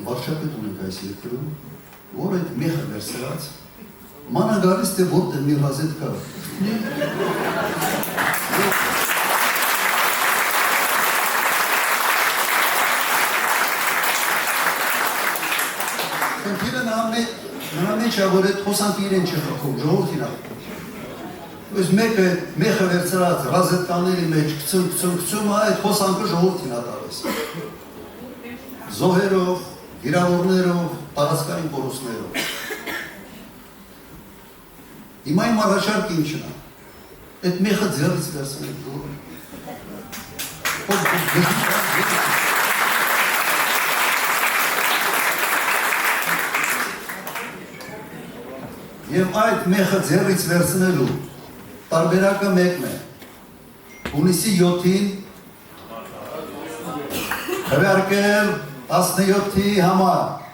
վարչապետ ունենք այս երկրում, որ այդ մեխը վերցրած, մանա գալիս թե որտեղ մի ռազետ կա։ Խնդիրը նրա մեջ է, որ այդ խոսանքը իրեն չի խփում, ժողովրդին է խփում։ Այս մեկը մեխը վերցրած ռազետկաների մեջ կցում, այդ խոսանքը ժողովրդին է տալիս։ Զոհերով, վիրավորներով, տարածքային կորուստներով։ Հիմա իմ առաջարկը ինչն է։ Այդ մեխը ձեռից վերցնել ժողովուրդ։ Եվ այդ մեխը ձեռից վերցնելու տարբերակը մեկն է։ Հունիսի 7-ին քվեարկել 17-ի համար